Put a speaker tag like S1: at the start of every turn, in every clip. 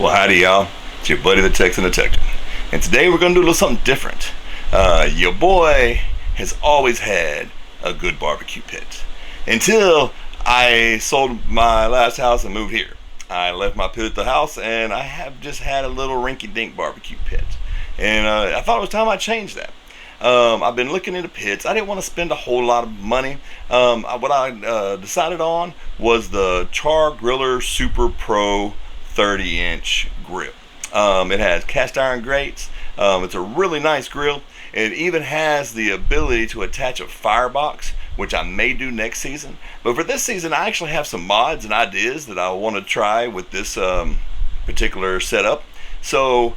S1: Well, howdy y'all, it's your buddy the Texan Detective, and today we're going to do a little something different. Your boy has always had a good barbecue pit until I sold my last house and moved here. I left my pit at the house and I have just had a little rinky-dink barbecue pit, and I thought it was time I changed that. I've been looking into pits. I didn't want to spend a whole lot of money. What I decided on was the Char-Griller Super Pro 30-inch grill. It has cast iron grates. It's a really nice grill. It even has the ability to attach a firebox, which I may do next season. But for this season, I actually have some mods and ideas that I want to try with this particular setup. So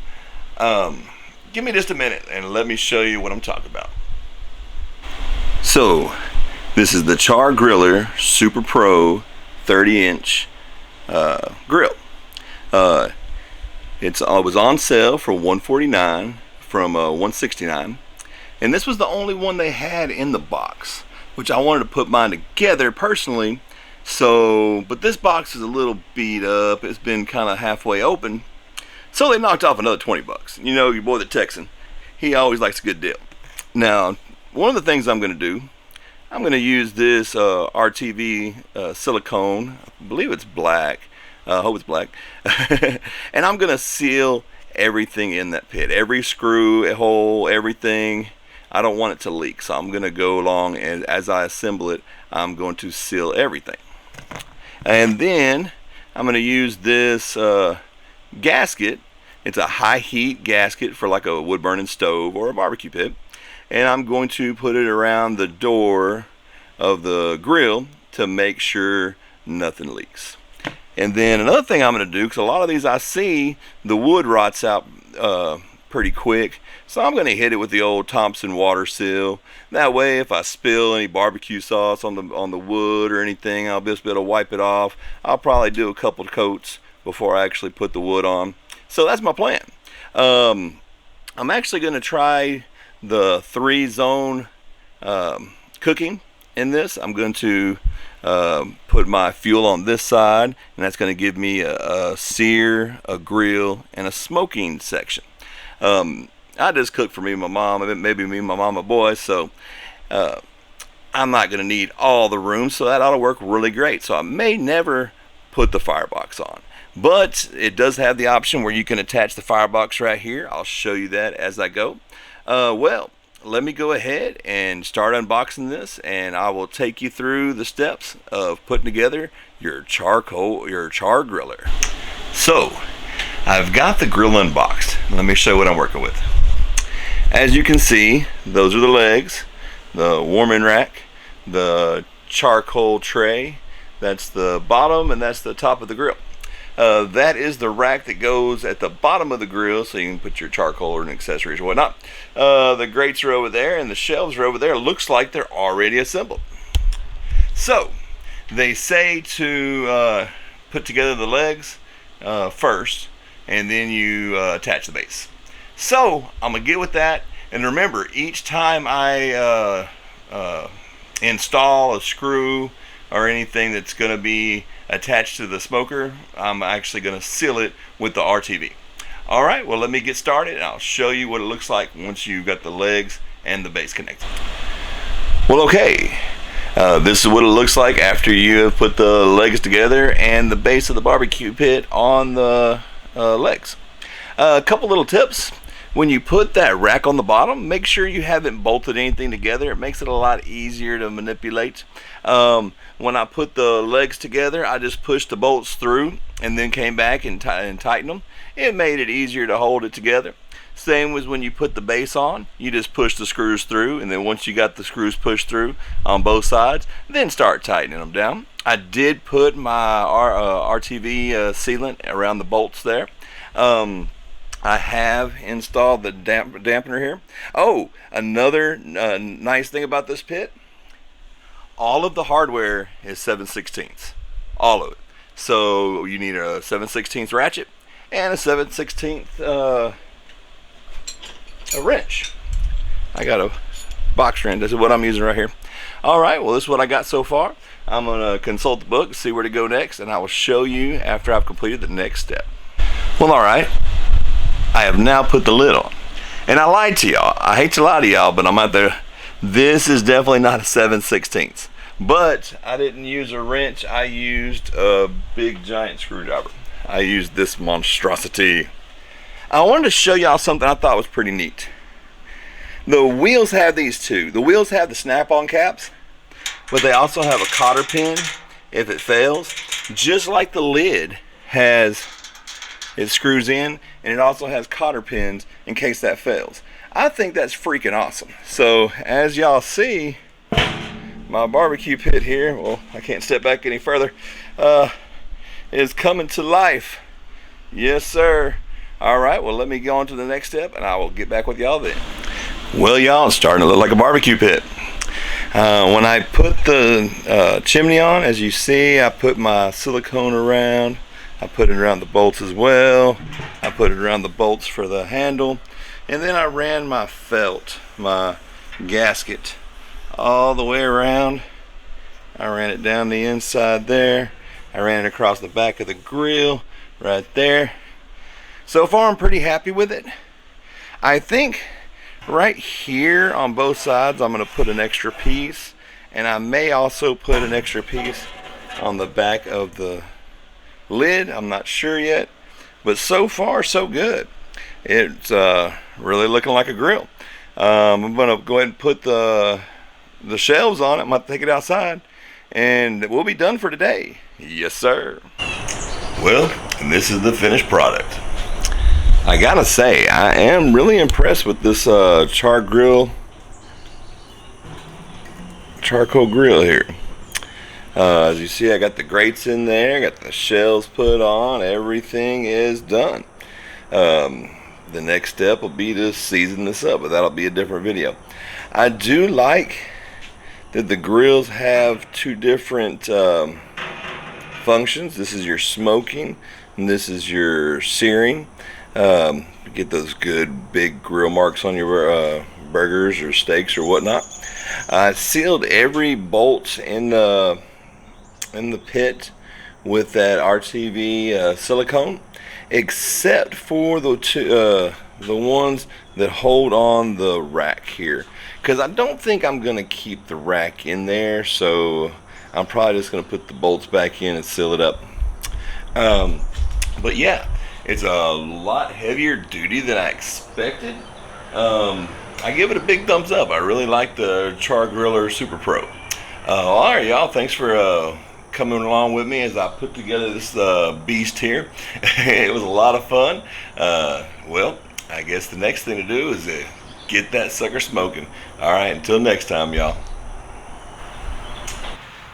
S1: give me just a minute and let me show you what I'm talking about. So this is the Char-Griller Super Pro 30-inch grill. It was on sale for $149 from $169, and this was the only one they had in the box, which I wanted to put mine together personally. But this box is a little beat up. It's been kind of halfway open, so they knocked off another 20 bucks. You know, your boy the Texan, he always likes a good deal. Now, one of the things I'm going to do, I'm going to use this RTV silicone. I believe it's black. I hope it's black. And I'm going to seal everything in that pit. Every screw, a hole, everything. I don't want it to leak. So I'm going to go along and as I assemble it, I'm going to seal everything. And then I'm going to use this gasket. It's a high heat gasket for like a wood burning stove or a barbecue pit. And I'm going to put it around the door of the grill to make sure nothing leaks. And then another thing I'm going to do, because a lot of these I see the wood rots out pretty quick, so I'm going to hit it with the old Thompson Waterseal. That way, if I spill any barbecue sauce on the wood or anything, I'll just be able to wipe it off. I'll probably do a couple of coats before I actually put the wood on. So that's my plan. I'm actually going to try the 3-zone cooking in this. I'm going to put my fuel on this side, and that's going to give me a sear, a grill, and a smoking section. I just cook for me and my mom, maybe me and my mama boy, so I'm not going to need all the room, so that ought to work really great. So I may never put the firebox on, but it does have the option where you can attach the firebox right here. I'll show you that as I go. Well, let me go ahead and start unboxing this, and I will take you through the steps of putting together your Char-Griller. So I've got the grill unboxed. Let me show you what I'm working with. As you can see, those are the legs, the warming rack, the charcoal tray, that's the bottom, and that's the top of the grill. That is the rack that goes at the bottom of the grill, so you can put your charcoal and accessories or whatnot. The grates are over there and the shelves are over there. Looks like they're already assembled. So they say to put together the legs first, and then you attach the base. So I'm gonna get with that, and remember, each time I install a screw or anything that's going to be attached to the smoker, I'm actually going to seal it with the RTV. Alright, well, let me get started and I'll show you what it looks like once you've got the legs and the base connected. Well, okay, this is what it looks like after you have put the legs together and the base of the barbecue pit on the legs. A couple little tips. When you put that rack on the bottom, make sure you haven't bolted anything together. It makes it a lot easier to manipulate. When I put the legs together, I just pushed the bolts through and then came back and tightened them. It made it easier to hold it together. Same as when you put the base on, you just push the screws through, and then once you got the screws pushed through on both sides, then start tightening them down. I did put my RTV sealant around the bolts there. I have installed the dampener here. Oh, another nice thing about this pit, all of the hardware is 7/16, all of it. So you need a 7/16 ratchet and a 7/16 a wrench. I got a box wrench. This is what I'm using right here. All right, well, this is what I got so far. I'm gonna consult the book, see where to go next, and I will show you after I've completed the next step. Well, all right, I have now put the lid on. And I lied to y'all. I hate to lie to y'all, but I'm out there. This is definitely not a 7/16. But I didn't use a wrench. I used a big giant screwdriver. I used this monstrosity. I wanted to show y'all something I thought was pretty neat. The wheels have these two. The wheels have the snap-on caps, but they also have a cotter pin if it fails. Just like the lid has, it screws in, and it also has cotter pins in case that fails. I think that's freaking awesome. So as y'all see, my barbecue pit here, well, I can't step back any further, is coming to life. Yes, sir. All right, well, let me go on to the next step, and I will get back with y'all then. Well, y'all, it's starting to look like a barbecue pit. When I put the chimney on, as you see, I put my silicone around. I put it around the bolts as well. I put it around the bolts for the handle. And then I ran my felt, my gasket, all the way around. I ran it down the inside there. I ran it across the back of the grill right there. So far I'm pretty happy with it. I think right here on both sides I'm going to put an extra piece, and I may also put an extra piece on the back of the lid. I'm not sure yet, but so far so good. It's really looking like a grill. I'm going to go ahead and put the shelves on it. I'm going to take it outside, and we'll be done for today. Yes, sir. Well, and this is the finished product. I gotta say, I am really impressed with this charcoal grill here. As you see, I got the grates in there, got the shells put on, everything is done. The next step will be to season this up, but that'll be a different video. I do like that the grills have two different functions. This is your smoking, and this is your searing. Get those good big grill marks on your burgers or steaks or whatnot. I sealed every bolt in the pit with that RTV silicone, except for the ones that hold on the rack here, because I don't think I'm gonna keep the rack in there, so I'm probably just gonna put the bolts back in and seal it up. But yeah, it's a lot heavier duty than I expected. I give it a big thumbs up. I really like the Char-Griller Super Pro. All right, y'all, thanks for coming along with me as I put together this beast here. It was a lot of fun. Well, I guess the next thing to do is get that sucker smoking. All right, until next time, y'all.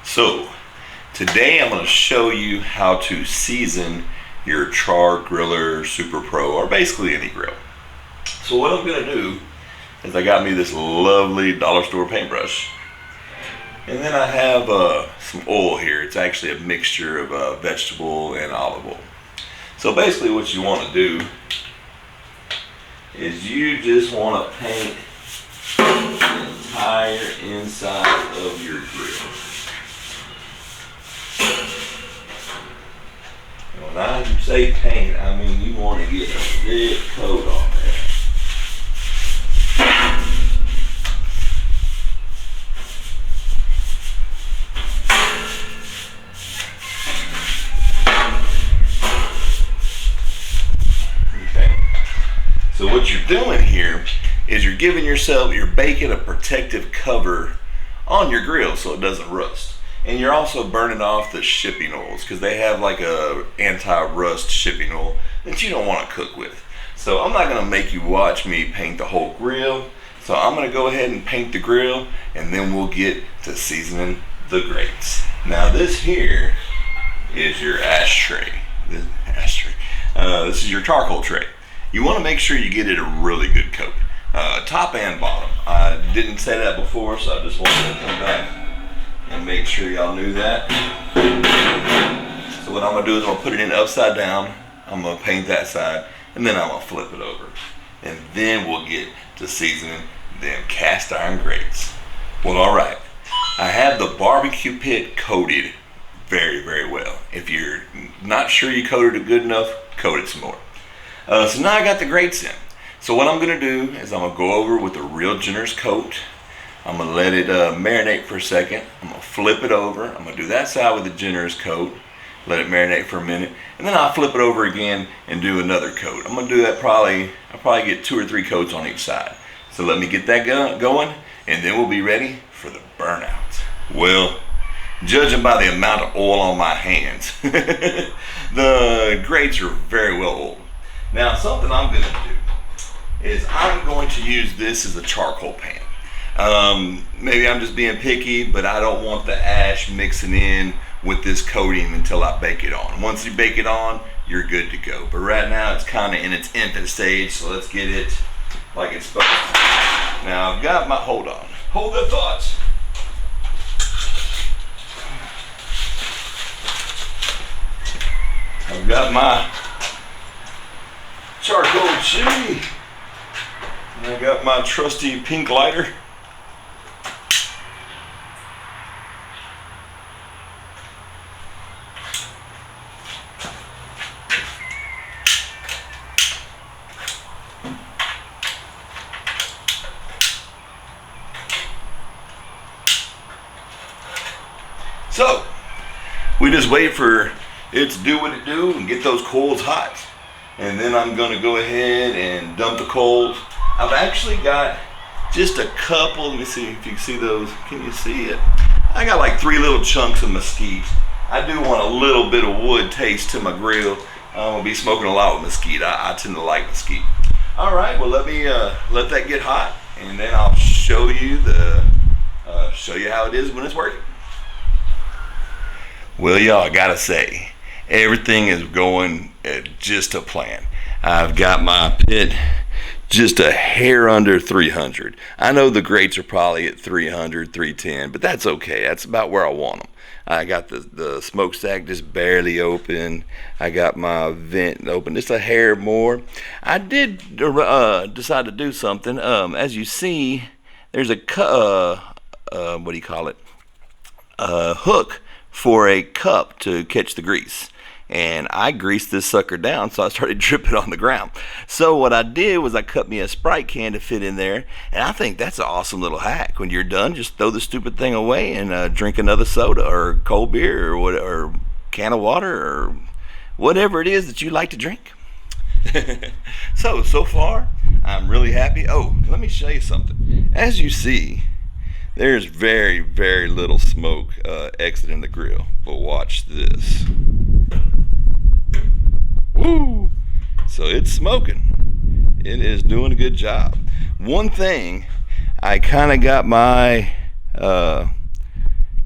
S1: So today I'm going to show you how to season your Char-Griller Super Pro, or basically any grill. So what I'm going to do is I got me this lovely dollar store paintbrush, and then I have some oil here. It's actually a mixture of vegetable and olive oil. So basically what you want to do is you just want to paint the entire inside of your grill. When I say paint, I mean you want to get a thick coat on there. Okay. So what you're doing here is you're giving yourself, you're baking a protective cover on your grill so it doesn't rust. And you're also burning off the shipping oils, because they have like a anti-rust shipping oil that you don't want to cook with. So I'm not going to make you watch me paint the whole grill. So I'm going to go ahead and paint the grill, and then we'll get to seasoning the grates. Now this here is your ashtray. This is your charcoal tray. You want to make sure you get it a really good coat, top and bottom. I didn't say that before, so I just wanted to come back and make sure y'all knew that. So what I'm gonna do is I'm gonna put it in upside down. I'm gonna paint that side, and then I'm gonna flip it over. And then we'll get to seasoning them cast iron grates. Well, all right. I have the barbecue pit coated very, very well. If you're not sure you coated it good enough, coat it some more. So now I got the grates in. So what I'm gonna do is I'm gonna go over with a real generous coat. I'm gonna let it marinate for a second. I'm gonna flip it over. I'm gonna do that side with a generous coat. Let it marinate for a minute, and then I'll flip it over again and do another coat. I'm gonna do that I'll probably get 2 or 3 coats on each side. So let me get that going, and then we'll be ready for the burnout. Well, judging by the amount of oil on my hands, the grates are very well oiled. Now, something I'm gonna do is I'm going to use this as a charcoal pan. Maybe I'm just being picky, but I don't want the ash mixing in with this coating until I bake it on. Once you bake it on, you're good to go. But right now it's kind of in its infant stage, so let's get it like it's supposed to. Now I've got my, hold that thoughts. I've got my charcoal chimney, and I got my trusty pink lighter. So, we just wait for it to do what it do and get those coals hot. And then I'm gonna go ahead and dump the coals. I've actually got just a couple, let me see if you can see those. Can you see it? I got like 3 little chunks of mesquite. I do want a little bit of wood taste to my grill. I'm gonna be smoking a lot with mesquite. I tend to like mesquite. All right, well let me let that get hot, and then I'll show you how it is when it's working. Well, y'all, I gotta say, everything is going just to plan. I've got my pit just a hair under 300. I know the grates are probably at 300, 310, but that's okay. That's about where I want them. I got the smokestack just barely open. I got my vent open just a hair more. I did decide to do something. As you see, there's a what do you call it? A hook for a cup to catch the grease, and I greased this sucker down, so I started dripping on the ground. So what I did was I cut me a Sprite can to fit in there, and I think that's an awesome little hack. When you're done, just throw the stupid thing away and drink another soda or cold beer or can of water or whatever it is that you like to drink. So far I'm really happy. Oh, let me show you something. As you see, there's very, very little smoke exiting the grill, but watch this. Woo! So it's smoking. It is doing a good job. One thing, I kind of got my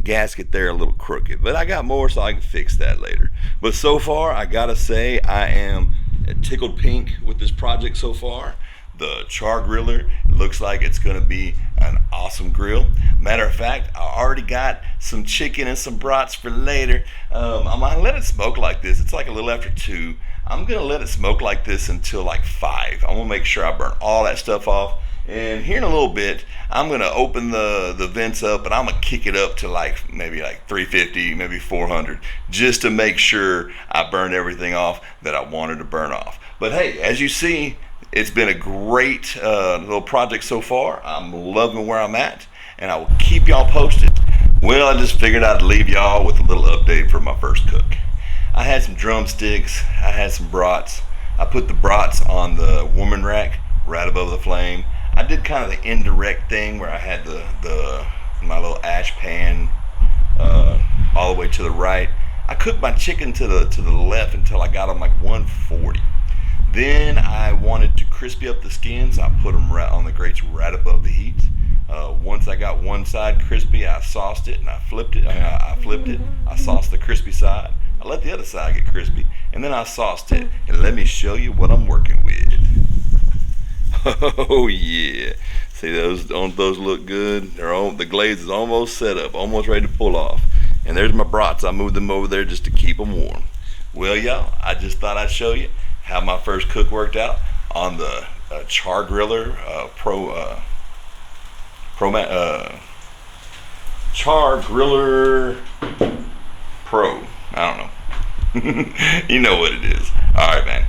S1: gasket there a little crooked, but I got more, so I can fix that later. But so far, I gotta say, I am tickled pink with this project so far. The Char-Griller looks like it's gonna be an awesome grill. Matter of fact, I already got some chicken and some brats for later. I'm gonna let it smoke like this. It's like a little after 2. I'm gonna let it smoke like this until like 5. I'm gonna make sure I burn all that stuff off. And here in a little bit, I'm gonna open the vents up, and I'm gonna kick it up to maybe 350, maybe 400, just to make sure I burn everything off that I wanted to burn off. But hey, as you see, it's been a great little project so far. I'm loving where I'm at, and I will keep y'all posted. Well, I just figured I'd leave y'all with a little update for my first cook. I had some drumsticks, I had some brats. I put the brats on the warming rack right above the flame. I did kind of the indirect thing where I had my little ash pan all the way to the right. I cooked my chicken to the left until I got them like 140. Then I wanted to crispy up the skins. I put them right on the grates right above the heat. Once I got one side crispy, I sauced it and I flipped it. I flipped it. I sauced the crispy side. I let the other side get crispy, and then I sauced it. And let me show you what I'm working with. Oh yeah! See, those look good. The glaze is almost set up, almost ready to pull off. And there's my brats. I moved them over there just to keep them warm. Well, y'all, I just thought I'd show you how my first cook worked out on the Char-Griller Char-Griller Pro. I don't know. You know what it is. All right, man.